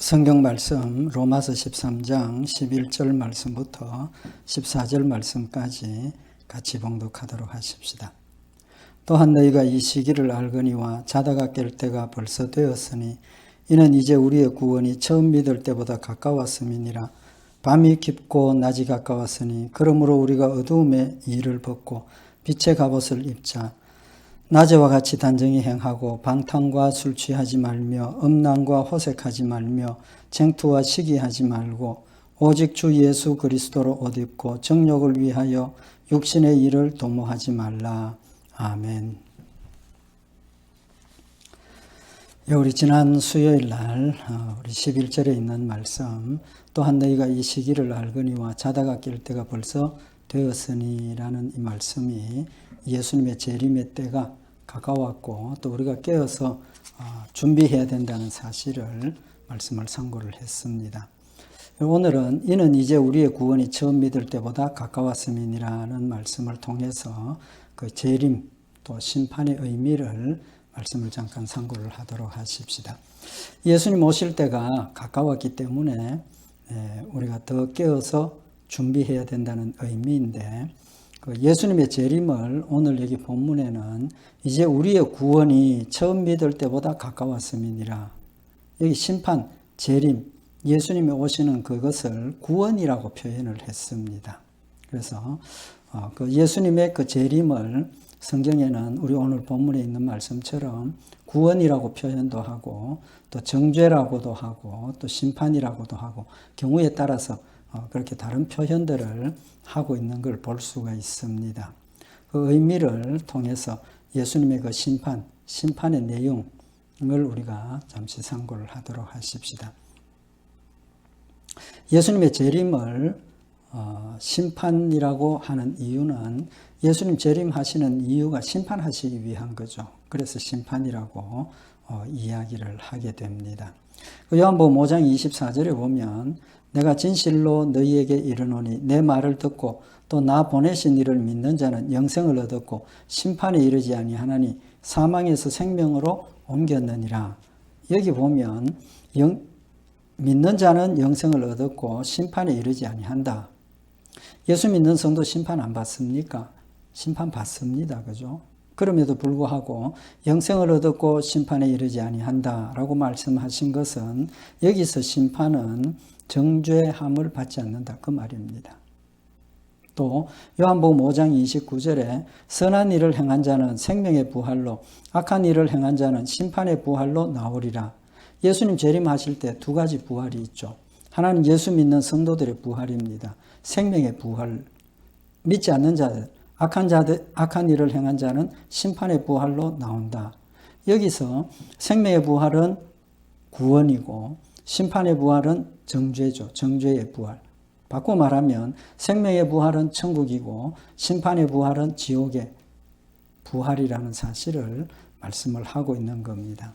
성경 말씀 로마서 13장 11절 말씀부터 14절 말씀까지 같이 봉독하도록 하십시다. 또한 너희가 이 시기를 알거니와 자다가 깰 때가 벌써 되었으니 이는 이제 우리의 구원이 처음 믿을 때보다 가까웠음이니라. 밤이 깊고 낮이 가까웠으니 그러므로 우리가 어두움의 일을 벗고 빛의 갑옷을 입자. 낮에와 같이 단정히 행하고 방탕과 술 취하지 말며 음란과 호색하지 말며 쟁투와 시기하지 말고 오직 주 예수 그리스도로 옷 입고 정욕을 위하여 육신의 일을 도모하지 말라. 아멘. 우리 지난 수요일 날 우리 11절에 있는 말씀, 또한 너희가 이 시기를 알거니와 자다가 깰 때가 벌써 되었으니 라는 이 말씀이 예수님의 재림의 때가 가까웠고 또 우리가 깨어서 준비해야 된다는 사실을 말씀을 상고를 했습니다. 오늘은 이는 이제 우리의 구원이 처음 믿을 때보다 가까웠음이라는 말씀을 통해서 그 재림 또 심판의 의미를 말씀을 잠깐 상고를 하도록 하십시다. 예수님 오실 때가 가까웠기 때문에 우리가 더 깨어서 준비해야 된다는 의미인데, 예수님의 재림을 오늘 여기 본문에는 이제 우리의 구원이 처음 믿을 때보다 가까웠음이니라. 여기 심판, 재림, 예수님이 오시는 그것을 구원이라고 표현을 했습니다. 그래서 그 예수님의 그 재림을 성경에는 우리 오늘 본문에 있는 말씀처럼 구원이라고 표현도 하고 또 정죄라고도 하고 또 심판이라고도 하고 경우에 따라서 그렇게 다른 표현들을 하고 있는 걸 볼 수가 있습니다. 그 의미를 통해서 예수님의 그 심판의 내용을 우리가 잠시 상고를 하도록 하십시다. 예수님의 재림을 심판이라고 하는 이유는 예수님 재림하시는 이유가 심판하시기 위한 거죠. 그래서 심판이라고 이야기를 하게 됩니다. 요한복음 5장 24절에 보면 내가 진실로 너희에게 이르노니 내 말을 듣고 또 나 보내신 이를 믿는 자는 영생을 얻었고 심판에 이르지 아니하나니 사망에서 생명으로 옮겼느니라. 여기 보면 믿는 자는 영생을 얻었고 심판에 이르지 아니한다. 예수 믿는 성도 심판 안 받습니까? 심판 받습니다. 그죠? 그럼에도 불구하고 영생을 얻었고 심판에 이르지 아니한다라고 말씀하신 것은 여기서 심판은 정죄함을 받지 않는다 그 말입니다. 또 요한복음 5장 29절에 선한 일을 행한 자는 생명의 부활로 악한 일을 행한 자는 심판의 부활로 나오리라. 예수님 재림하실 때 두 가지 부활이 있죠. 하나는 예수 믿는 성도들의 부활입니다. 생명의 부활, 믿지 않는 자들, 악한 일을 행한 자는 심판의 부활로 나온다. 여기서 생명의 부활은 구원이고 심판의 부활은 정죄죠. 정죄의 부활. 바꿔 말하면 생명의 부활은 천국이고 심판의 부활은 지옥의 부활이라는 사실을 말씀을 하고 있는 겁니다.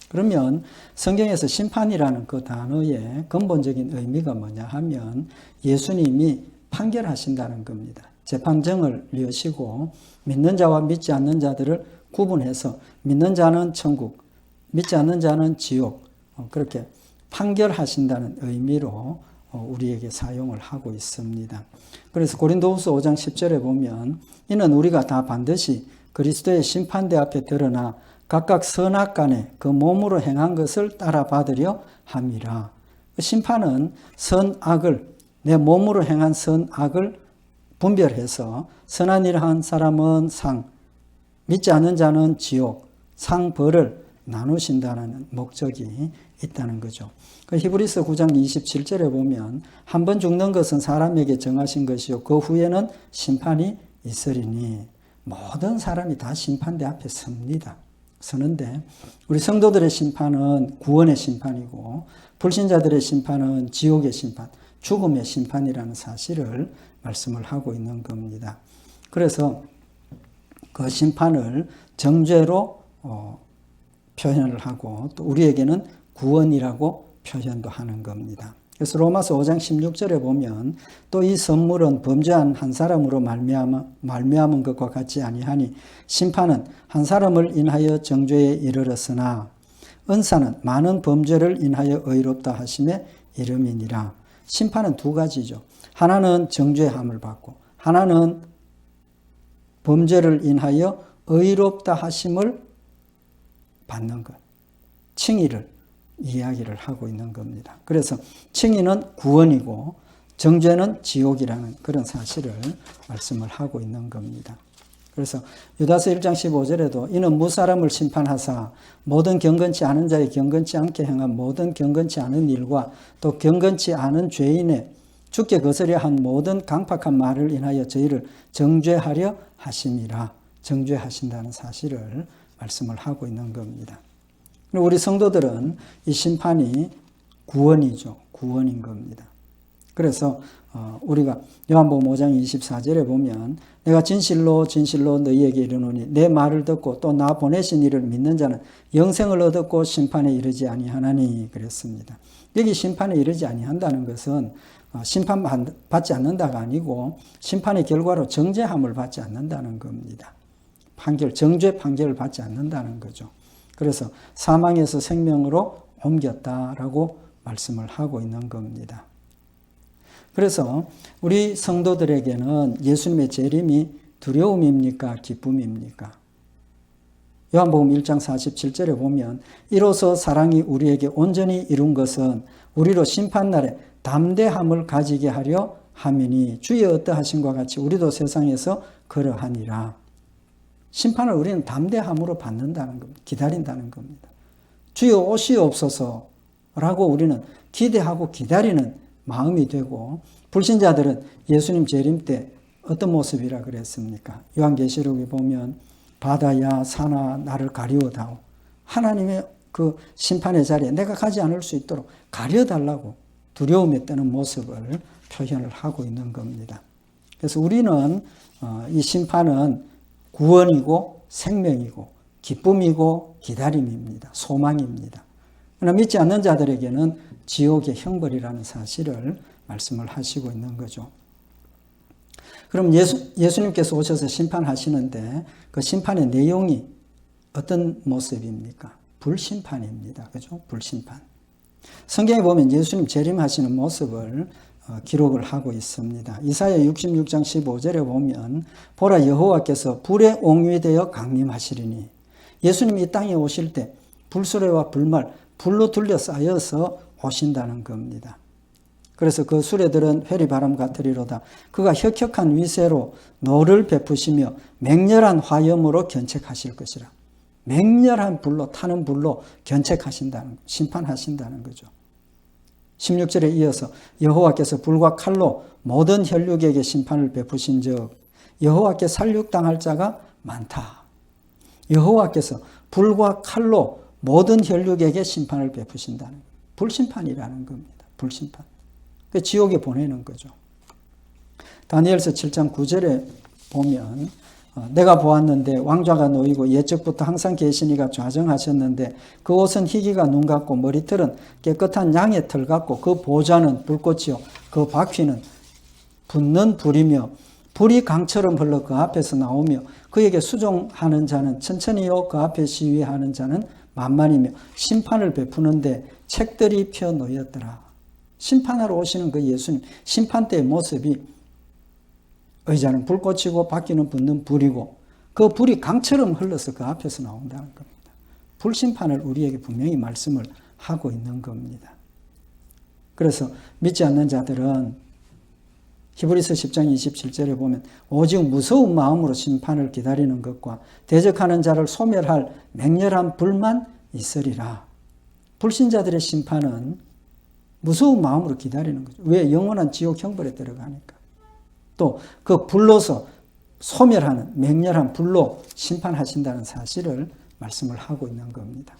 그러면 성경에서 심판이라는 그 단어의 근본적인 의미가 뭐냐 하면 예수님이 판결하신다는 겁니다. 재판정을 여시고 믿는 자와 믿지 않는 자들을 구분해서 믿는 자는 천국, 믿지 않는 자는 지옥, 그렇게 판결하신다는 의미로 우리에게 사용을 하고 있습니다. 그래서 고린도후서 5장 10절에 보면 이는 우리가 다 반드시 그리스도의 심판대 앞에 드러나 각각 선악간에 그 몸으로 행한 것을 따라 받으려 함이라. 심판은 선악을, 내 몸으로 행한 선악을 분별해서 선한 일을 한 사람은 상, 믿지 않는 자는 지옥, 상벌을 나누신다는 목적이 있다는 거죠. 히브리서 9장 27절에 보면 한 번 죽는 것은 사람에게 정하신 것이요 그 후에는 심판이 있으리니 모든 사람이 다 심판대 앞에 서는데 우리 성도들의 심판은 구원의 심판이고 불신자들의 심판은 지옥의 심판, 죽음의 심판이라는 사실을 말씀을 하고 있는 겁니다. 그래서 그 심판을 정죄로 표현을 하고 또 우리에게는 구원이라고 표현도 하는 겁니다. 그래서 로마서 5장 16절에 보면 또 이 선물은 범죄한 한 사람으로 말미암은 것과 같지 아니하니 심판은 한 사람을 인하여 정죄에 이르렀으나 은사는 많은 범죄를 인하여 의롭다 하심의 이름이니라. 심판은 두 가지죠. 하나는 정죄함을 받고 하나는 범죄를 인하여 의롭다 하심을 받는 것. 칭의를 이야기를 하고 있는 겁니다. 그래서 칭의는 구원이고 정죄는 지옥이라는 그런 사실을 말씀을 하고 있는 겁니다. 그래서 유다서 1장 15절에도 이는 무사람을 심판하사 모든 경건치 않은 자의 경건치 않게 행한 모든 경건치 않은 일과 또 경건치 않은 죄인의 주께 거스려 한 모든 강팍한 말을 인하여 저희를 정죄하려 하심이라. 정죄하신다는 사실을 말씀을 하고 있는 겁니다. 우리 성도들은 이 심판이 구원이죠. 구원인 겁니다. 그래서 우리가 요한복음 5장 24절에 보면 내가 진실로 진실로 너희에게 이르노니 내 말을 듣고 또 나 보내신 이를 믿는 자는 영생을 얻었고 심판에 이르지 아니하나니 그랬습니다. 여기 심판에 이르지 아니한다는 것은 심판받지 않는다가 아니고 심판의 결과로 정죄함을 받지 않는다는 겁니다. 정죄 판결을 받지 않는다는 거죠. 그래서 사망에서 생명으로 옮겼다라고 말씀을 하고 있는 겁니다. 그래서 우리 성도들에게는 예수님의 재림이 두려움입니까? 기쁨입니까? 요한복음 1장 47절에 보면 이로써 사랑이 우리에게 온전히 이룬 것은 우리로 심판날에 담대함을 가지게 하려 함이니 주의 어떠하심과 같이 우리도 세상에서 그러하니라. 심판을 우리는 담대함으로 받는다는 겁니다. 기다린다는 겁니다. 주여 오시옵소서라고 우리는 기대하고 기다리는 마음이 되고 불신자들은 예수님 재림 때 어떤 모습이라 그랬습니까? 요한계시록에 보면 바다야 산아 나를 가리워다오. 하나님의 그 심판의 자리에 내가 가지 않을 수 있도록 가려달라고 두려움에 떠는 모습을 표현을 하고 있는 겁니다. 그래서 우리는 이 심판은 구원이고 생명이고 기쁨이고 기다림입니다. 소망입니다. 그러나 믿지 않는 자들에게는 지옥의 형벌이라는 사실을 말씀을 하시고 있는 거죠. 그럼 예수님께서 오셔서 심판하시는데 그 심판의 내용이 어떤 모습입니까? 불심판입니다. 그죠? 불심판. 성경에 보면 예수님 재림하시는 모습을 기록을 하고 있습니다. 이사야 66장 15절에 보면 보라 여호와께서 불에 옹유되어 강림하시리니 예수님이 이 땅에 오실 때 불수레와 불말, 불로 둘러싸여서 오신다는 겁니다. 그래서 그 수레들은 회리바람 같으리로다. 그가 혁혁한 위세로 노를 베푸시며 맹렬한 화염으로 견책하실 것이라. 맹렬한 불로 타는 불로 견책하신다는 심판하신다는 거죠. 16절에 이어서 여호와께서 불과 칼로 모든 혈육에게 심판을 베푸신 즉 여호와께 살육당할 자가 많다. 여호와께서 불과 칼로 모든 혈육에게 심판을 베푸신다는 거예요. 불심판이라는 겁니다. 불심판. 그 지옥에 보내는 거죠. 다니엘서 7장 9절에 보면 내가 보았는데 왕좌가 놓이고 옛적부터 항상 계시니가 좌정하셨는데 그 옷은 희기가 눈 같고 머리털은 깨끗한 양의 털 같고 그 보좌는 불꽃이요 그 바퀴는 붙는 불이며 불이 강처럼 흘러 그 앞에서 나오며 그에게 수종하는 자는 천천히요 그 앞에 시위하는 자는 만만이며 심판을 베푸는데 책들이 펴 놓였더라. 심판하러 오시는 그 예수님 심판 때의 모습이 의자는 불꽃이고 바퀴는 붙는 불이고 그 불이 강처럼 흘러서 그 앞에서 나온다는 겁니다. 불심판을 우리에게 분명히 말씀을 하고 있는 겁니다. 그래서 믿지 않는 자들은 히브리서 10장 27절에 보면 오직 무서운 마음으로 심판을 기다리는 것과 대적하는 자를 소멸할 맹렬한 불만 있으리라. 불신자들의 심판은 무서운 마음으로 기다리는 거죠. 왜? 영원한 지옥 형벌에 들어가니까. 또 그 불로서 소멸하는 맹렬한 불로 심판하신다는 사실을 말씀을 하고 있는 겁니다.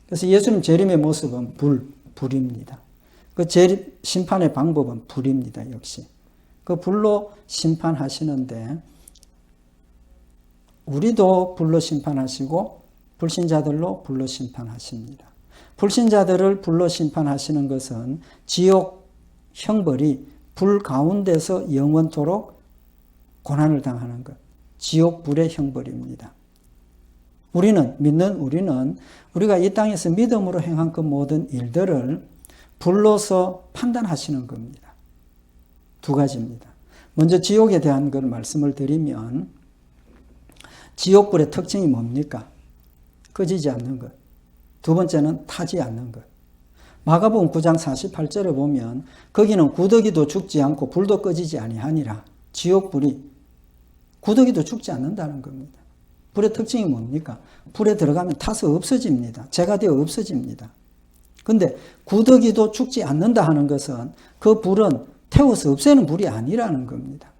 그래서 예수님 재림의 모습은 불입니다. 그 심판의 방법은 불입니다. 역시. 그 불로 심판하시는데 우리도 불로 심판하시고 불신자들로 불로 심판하십니다. 불신자들을 불로 심판하시는 것은 지옥 형벌이 불 가운데서 영원토록 고난을 당하는 것. 지옥 불의 형벌입니다. 믿는 우리는 우리가 이 땅에서 믿음으로 행한 그 모든 일들을 불로서 판단하시는 겁니다. 두 가지입니다. 먼저 지옥에 대한 걸 말씀을 드리면 지옥불의 특징이 뭡니까? 꺼지지 않는 것. 두 번째는 타지 않는 것. 마가복음 9장 48절에 보면 거기는 구더기도 죽지 않고 불도 꺼지지 아니하니라. 지옥불이 구더기도 죽지 않는다는 겁니다. 불의 특징이 뭡니까? 불에 들어가면 타서 없어집니다. 재가 되어 없어집니다. 근데 구더기도 죽지 않는다 하는 것은 그 불은 태워서 없애는 불이 아니라는 겁니다.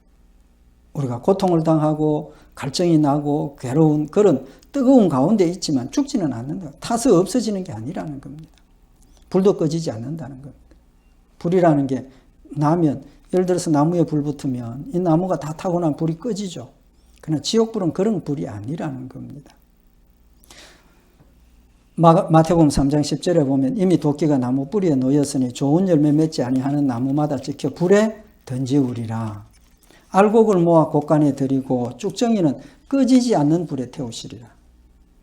우리가 고통을 당하고 갈증이 나고 괴로운 그런 뜨거운 가운데 있지만 죽지는 않는다. 타서 없어지는 게 아니라는 겁니다. 불도 꺼지지 않는다는 겁니다. 불이라는 게 나면 예를 들어서 나무에 불 붙으면 이 나무가 다 타고 나면 불이 꺼지죠. 그러나 지옥불은 그런 불이 아니라는 겁니다. 마태복음 3장 10절에 보면 이미 도끼가 나무 뿌리에 놓였으니 좋은 열매 맺지 아니하는 나무마다 찍혀 불에 던지우리라. 알곡을 모아 곳간에 들이고 쭉정이는 꺼지지 않는 불에 태우시리라.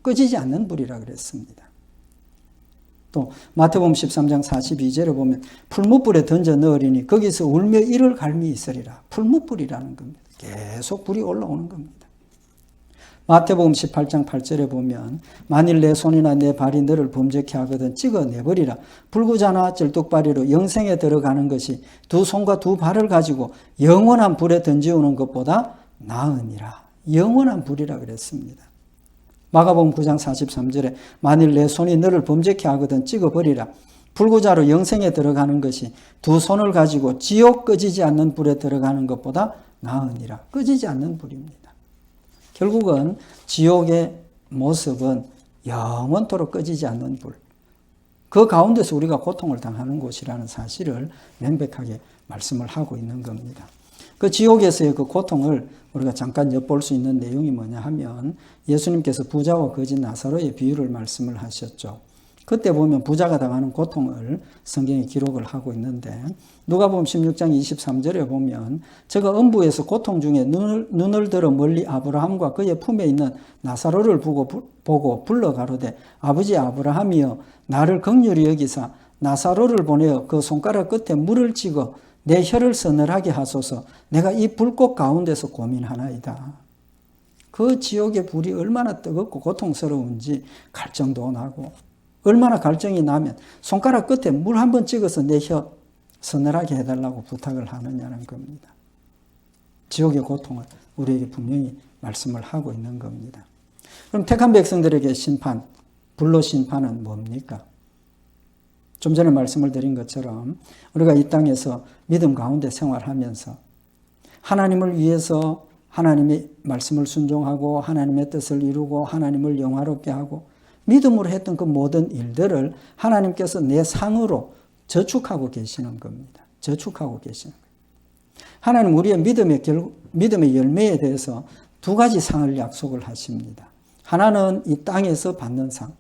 꺼지지 않는 불이라 그랬습니다. 또 마태복음 13장 42절에 보면 풀무불에 던져 넣으리니 거기서 울며 이를 갈미 있으리라. 풀무불이라는 겁니다. 계속 불이 올라오는 겁니다. 마태복음 18장 8절에 보면 만일 내 손이나 내 발이 너를 범죄케 하거든 찍어내버리라. 불구자나 쩔뚝발이로 영생에 들어가는 것이 두 손과 두 발을 가지고 영원한 불에 던지우는 것보다 나으니라. 영원한 불이라 그랬습니다. 마가복음 9장 43절에 만일 내 손이 너를 범죄케 하거든 찍어버리라. 불구자로 영생에 들어가는 것이 두 손을 가지고 지옥 꺼지지 않는 불에 들어가는 것보다 나으니라. 꺼지지 않는 불입니다. 결국은 지옥의 모습은 영원토록 꺼지지 않는 불. 그 가운데서 우리가 고통을 당하는 곳이라는 사실을 명백하게 말씀을 하고 있는 겁니다. 그 지옥에서의 그 고통을 우리가 잠깐 엿볼 수 있는 내용이 뭐냐 하면 예수님께서 부자와 거지 나사로의 비유를 말씀을 하셨죠. 그때 보면 부자가 당하는 고통을 성경에 기록을 하고 있는데 누가복음 16장 23절에 보면 저가 음부에서 고통 중에 눈을 들어 멀리 아브라함과 그의 품에 있는 나사로를 보고 불러 가로되 아버지 아브라함이여 나를 긍휼히 여기사 나사로를 보내어 그 손가락 끝에 물을 찍어 내 혀를 서늘하게 하소서. 내가 이 불꽃 가운데서 고민하나이다. 그 지옥의 불이 얼마나 뜨겁고 고통스러운지 갈증도 나고 얼마나 갈증이 나면 손가락 끝에 물 한번 찍어서 내 혀 서늘하게 해달라고 부탁을 하느냐는 겁니다. 지옥의 고통을 우리에게 분명히 말씀을 하고 있는 겁니다. 그럼 택한 백성들에게 심판, 불로 심판은 뭡니까? 좀 전에 말씀을 드린 것처럼 우리가 이 땅에서 믿음 가운데 생활하면서 하나님을 위해서 하나님의 말씀을 순종하고 하나님의 뜻을 이루고 하나님을 영화롭게 하고 믿음으로 했던 그 모든 일들을 하나님께서 내 상으로 저축하고 계시는 겁니다. 저축하고 계시는 거예요. 하나님 우리의 믿음의 열매에 대해서 두 가지 상을 약속을 하십니다. 하나는 이 땅에서 받는 상,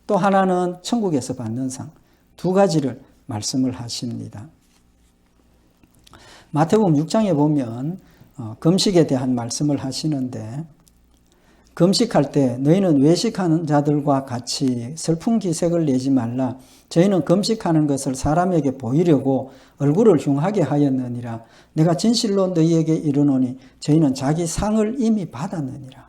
또 하나는 천국에서 받는 상. 두 가지를 말씀을 하십니다. 마태복음 6장에 보면 금식에 대한 말씀을 하시는데 금식할 때 너희는 외식하는 자들과 같이 슬픈 기색을 내지 말라. 저희는 금식하는 것을 사람에게 보이려고 얼굴을 흉하게 하였느니라. 내가 진실로 너희에게 이르노니 저희는 자기 상을 이미 받았느니라.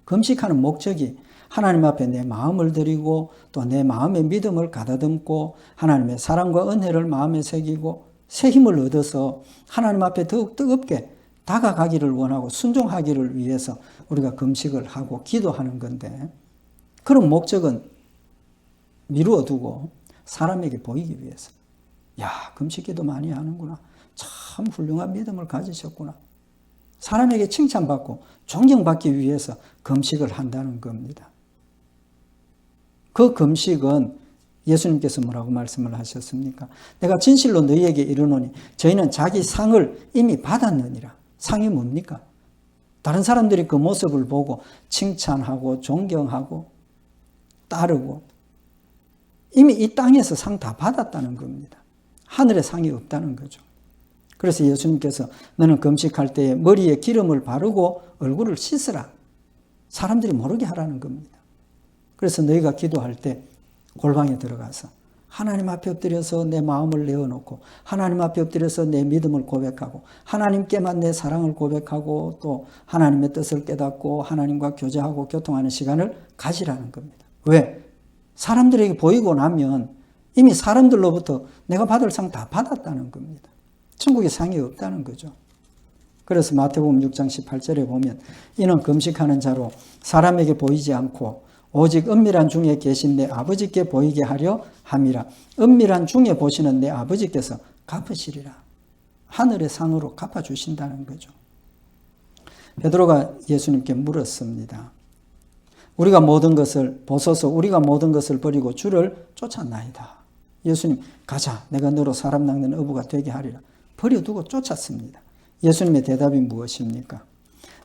금식하는 목적이 하나님 앞에 내 마음을 드리고 또 내 마음의 믿음을 가다듬고 하나님의 사랑과 은혜를 마음에 새기고 새 힘을 얻어서 하나님 앞에 더욱 뜨겁게 다가가기를 원하고 순종하기를 위해서 우리가 금식을 하고 기도하는 건데 그런 목적은 미루어두고 사람에게 보이기 위해서 야 금식기도 많이 하는구나. 참 훌륭한 믿음을 가지셨구나. 사람에게 칭찬받고 존경받기 위해서 금식을 한다는 겁니다. 그 금식은 예수님께서 뭐라고 말씀을 하셨습니까? 내가 진실로 너희에게 이르노니 저희는 자기 상을 이미 받았느니라. 상이 뭡니까? 다른 사람들이 그 모습을 보고 칭찬하고 존경하고 따르고 이미 이 땅에서 상 다 받았다는 겁니다. 하늘에 상이 없다는 거죠. 그래서 예수님께서 너는 금식할 때에 머리에 기름을 바르고 얼굴을 씻으라. 사람들이 모르게 하라는 겁니다. 그래서 너희가 기도할 때 골방에 들어가서 하나님 앞에 엎드려서 내 마음을 내어놓고 하나님 앞에 엎드려서 내 믿음을 고백하고 하나님께만 내 사랑을 고백하고 또 하나님의 뜻을 깨닫고 하나님과 교제하고 교통하는 시간을 가지라는 겁니다. 왜? 사람들에게 보이고 나면 이미 사람들로부터 내가 받을 상 다 받았다는 겁니다. 천국에 상이 없다는 거죠. 그래서 마태복음 6장 18절에 보면 이는 금식하는 자로 사람에게 보이지 않고 오직 은밀한 중에 계신 내 아버지께 보이게 하려 함이라. 은밀한 중에 보시는 내 아버지께서 갚으시리라. 하늘의 상으로 갚아주신다는 거죠. 베드로가 예수님께 물었습니다. 우리가 모든 것을 벗어서 우리가 모든 것을 버리고 주를 쫓았나이다. 예수님, 가자. 내가 너로 사람 낚는 어부가 되게 하리라. 버려두고 쫓았습니다. 예수님의 대답이 무엇입니까?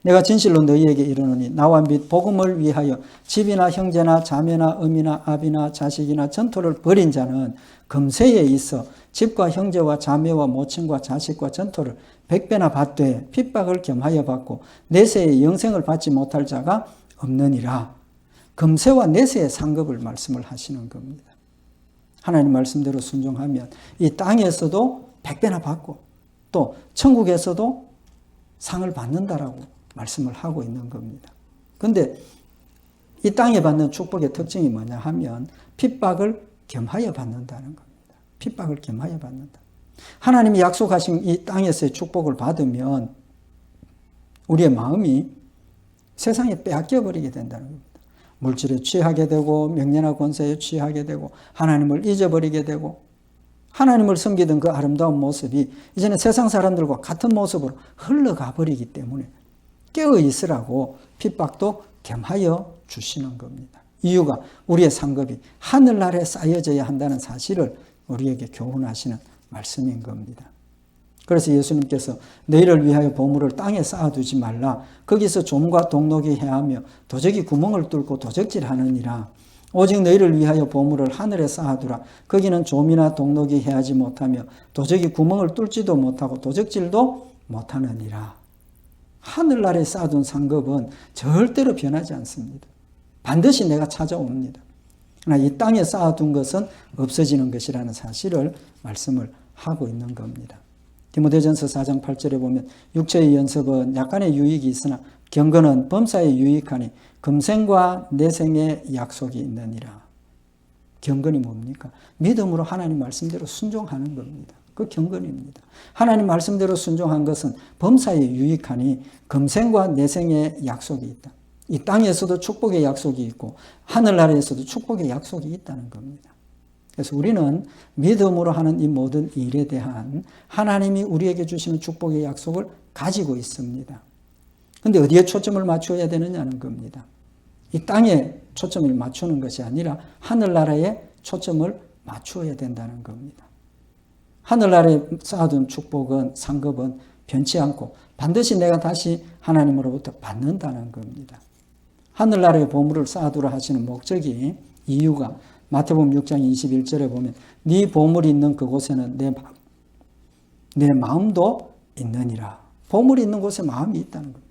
내가 진실로 너희에게 이르노니 나와 및 복음을 위하여 집이나 형제나 자매나 어미나 아비나 자식이나 전토를 벌인 자는 금세에 있어 집과 형제와 자매와 모친과 자식과 전토를 100배나 받되 핍박을 겸하여 받고 내세의 영생을 받지 못할 자가 없느니라. 금세와 내세의 상급을 말씀을 하시는 겁니다. 하나님 말씀대로 순종하면 이 땅에서도 100배나 받고 또 천국에서도 상을 받는다라고 말씀을 하고 있는 겁니다. 그런데 이 땅에 받는 축복의 특징이 뭐냐 하면 핍박을 겸하여 받는다는 겁니다. 핍박을 겸하여 받는다. 하나님이 약속하신 이 땅에서의 축복을 받으면 우리의 마음이 세상에 빼앗겨 버리게 된다는 겁니다. 물질에 취하게 되고 명예나 권세에 취하게 되고 하나님을 잊어버리게 되고 하나님을 섬기던 그 아름다운 모습이 이제는 세상 사람들과 같은 모습으로 흘러가 버리기 때문에 깨어 있으라고 핍박도 겸하여 주시는 겁니다. 이유가 우리의 상급이 하늘나라에 쌓여져야 한다는 사실을 우리에게 교훈하시는 말씀인 겁니다. 그래서 예수님께서 너희를 위하여 보물을 땅에 쌓아두지 말라. 거기서 좀과 동록이 해하며 도적이 구멍을 뚫고 도적질하느니라. 오직 너희를 위하여 보물을 하늘에 쌓아두라. 거기는 좀이나 동록이 해하지 못하며 도적이 구멍을 뚫지도 못하고 도적질도 못하느니라. 하늘나라에 쌓아둔 상급은 절대로 변하지 않습니다. 반드시 내가 찾아옵니다. 그러나 이 땅에 쌓아둔 것은 없어지는 것이라는 사실을 말씀을 하고 있는 겁니다. 디모데전서 4장 8절에 보면 육체의 연습은 약간의 유익이 있으나 경건은 범사에 유익하니 금생과 내생의 약속이 있느니라. 경건이 뭡니까? 믿음으로 하나님 말씀대로 순종하는 겁니다. 그 경건입니다. 하나님 말씀대로 순종한 것은 범사에 유익하니 금생과 내생의 약속이 있다. 이 땅에서도 축복의 약속이 있고 하늘나라에서도 축복의 약속이 있다는 겁니다. 그래서 우리는 믿음으로 하는 이 모든 일에 대한 하나님이 우리에게 주시는 축복의 약속을 가지고 있습니다. 그런데 어디에 초점을 맞춰야 되느냐는 겁니다. 이 땅에 초점을 맞추는 것이 아니라 하늘나라에 초점을 맞추어야 된다는 겁니다. 하늘나라에 쌓아둔 축복은 상급은 변치 않고 반드시 내가 다시 하나님으로부터 받는다는 겁니다. 하늘나라에 보물을 쌓아두라 하시는 목적이 이유가 마태복음 6장 21절에 보면 네 보물이 있는 그곳에는 내 마음도 있느니라. 보물이 있는 곳에 마음이 있다는 겁니다.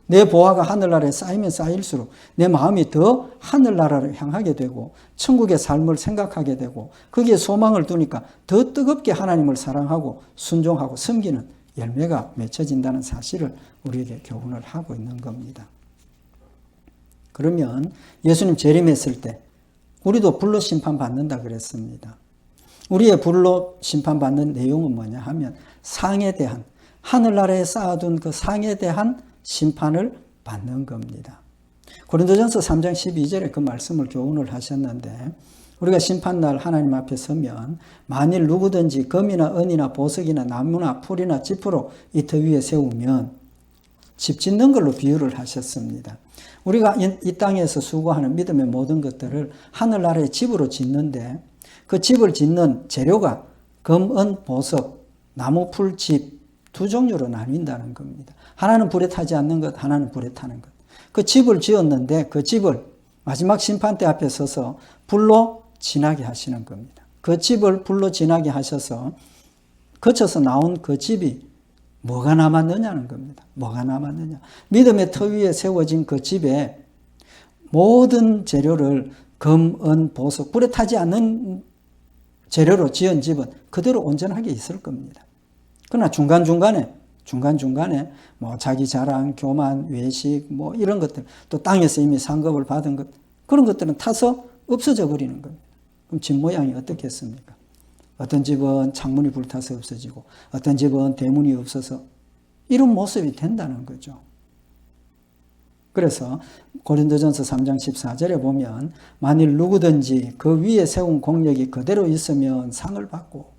내 보화가 하늘나라에 쌓이면 쌓일수록 내 마음이 더 하늘나라를 향하게 되고 천국의 삶을 생각하게 되고 거기에 소망을 두니까 더 뜨겁게 하나님을 사랑하고 순종하고 섬기는 열매가 맺혀진다는 사실을 우리에게 교훈을 하고 있는 겁니다. 그러면 예수님 재림했을 때 우리도 불로 심판받는다 그랬습니다. 우리의 불로 심판받는 내용은 뭐냐 하면 상에 대한 하늘나라에 쌓아둔 그 상에 대한 심판을 받는 겁니다. 고린도전서 3장 12절에 그 말씀을 교훈을 하셨는데 우리가 심판날 하나님 앞에 서면 만일 누구든지 금이나 은이나 보석이나 나무나 풀이나 지푸로 이 터 위에 세우면 집 짓는 걸로 비유를 하셨습니다. 우리가 이 땅에서 수고하는 믿음의 모든 것들을 하늘나라의 집으로 짓는데 그 집을 짓는 재료가 금, 은, 보석, 나무, 풀, 집 두 종류로 나뉜다는 겁니다. 하나는 불에 타지 않는 것, 하나는 불에 타는 것. 그 집을 지었는데 그 집을 마지막 심판대 앞에 서서 불로 지나게 하시는 겁니다. 그 집을 불로 지나게 하셔서 거쳐서 나온 그 집이 뭐가 남았느냐는 겁니다. 뭐가 남았느냐. 믿음의 터 위에 세워진 그 집에 모든 재료를 금, 은, 보석, 불에 타지 않는 재료로 지은 집은 그대로 온전하게 있을 겁니다. 그러나 중간중간에 뭐 자기 자랑, 교만, 외식 뭐 이런 것들, 또 땅에서 이미 상급을 받은 것, 그런 것들은 타서 없어져 버리는 겁니다. 그럼 집 모양이 어떻겠습니까? 어떤 집은 창문이 불타서 없어지고 어떤 집은 대문이 없어서 이런 모습이 된다는 거죠. 그래서 고린도전서 3장 14절에 보면 만일 누구든지 그 위에 세운 공력이 그대로 있으면 상을 받고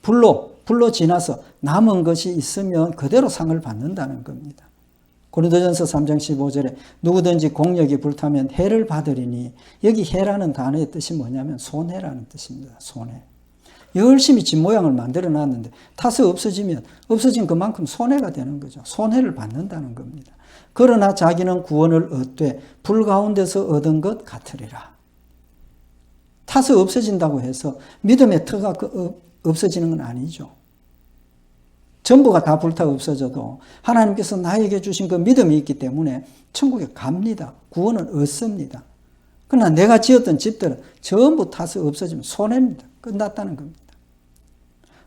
불로 지나서 남은 것이 있으면 그대로 상을 받는다는 겁니다. 고린도전서 3장 15절에 누구든지 공력이 불타면 해를 받으리니, 여기 해라는 단어의 뜻이 뭐냐면 손해라는 뜻입니다. 손해. 열심히 집 모양을 만들어 놨는데 타서 없어지면 없어진 그만큼 손해가 되는 거죠. 손해를 받는다는 겁니다. 그러나 자기는 구원을 얻되 불 가운데서 얻은 것 같으리라. 타서 없어진다고 해서 믿음의 터가 없어지는 건 아니죠. 전부가 다 불타 없어져도 하나님께서 나에게 주신 그 믿음이 있기 때문에 천국에 갑니다. 구원은 얻습니다. 그러나 내가 지었던 집들은 전부 타서 없어지면 손해입니다. 끝났다는 겁니다.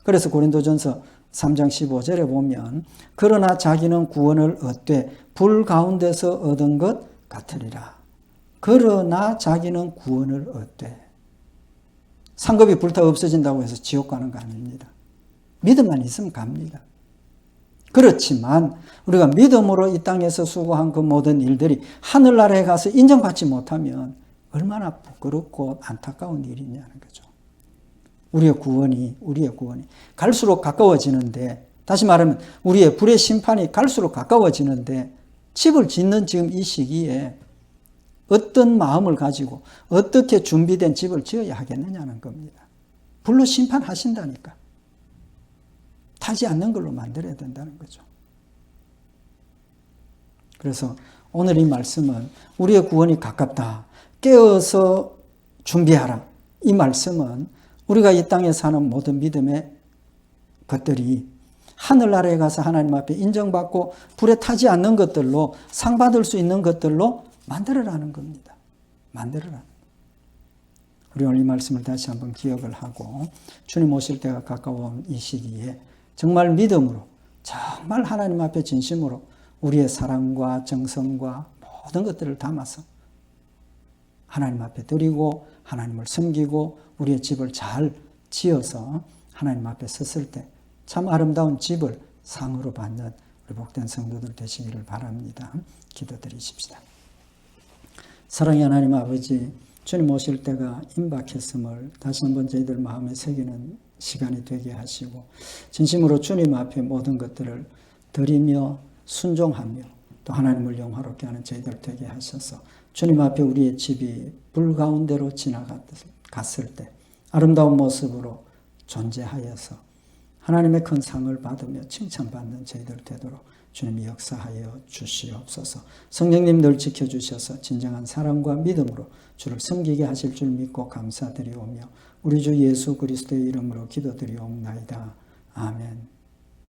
그래서 고린도전서 3장 15절에 보면 그러나 자기는 구원을 얻되 불 가운데서 얻은 것 같으리라. 그러나 자기는 구원을 얻되, 상급이 불타 없어진다고 해서 지옥 가는 거 아닙니다. 믿음만 있으면 갑니다. 그렇지만 우리가 믿음으로 이 땅에서 수고한 그 모든 일들이 하늘나라에 가서 인정받지 못하면 얼마나 부끄럽고 안타까운 일이냐는 거죠. 우리의 구원이 갈수록 가까워지는데, 다시 말하면 우리의 불의 심판이 갈수록 가까워지는데, 집을 짓는 지금 이 시기에 어떤 마음을 가지고 어떻게 준비된 집을 지어야 하겠느냐는 겁니다. 불로 심판하신다니까. 타지 않는 걸로 만들어야 된다는 거죠. 그래서 오늘 이 말씀은 우리의 구원이 가깝다, 깨어서 준비하라, 이 말씀은 우리가 이 땅에 사는 모든 믿음의 것들이 하늘나라에 가서 하나님 앞에 인정받고 불에 타지 않는 것들로 상 받을 수 있는 것들로 만들어라는 겁니다. 만들어라. 우리 오늘 이 말씀을 다시 한번 기억을 하고 주님 오실 때가 가까운 이 시기에 정말 믿음으로, 정말 하나님 앞에 진심으로 우리의 사랑과 정성과 모든 것들을 담아서 하나님 앞에 드리고 하나님을 섬기고 우리의 집을 잘 지어서 하나님 앞에 섰을 때 참 아름다운 집을 상으로 받는 우리 복된 성도들 되시기를 바랍니다. 기도드리십시다. 사랑의 하나님 아버지, 주님 오실 때가 임박했음을 다시 한번 저희들 마음에 새기는 시간이 되게 하시고 진심으로 주님 앞에 모든 것들을 드리며 순종하며 또 하나님을 영화롭게 하는 저희들 되게 하셔서 주님 앞에 우리의 집이 불 가운데로 지나갔을 때 아름다운 모습으로 존재하여서 하나님의 큰 상을 받으며 칭찬받는 저희들 되도록 주님이 역사하여 주시옵소서. 성령님 늘 지켜주셔서 진정한 사랑과 믿음으로 주를 섬기게 하실 줄 믿고 감사드리오며 우리 주 예수 그리스도의 이름으로 기도드리옵나이다. 아멘.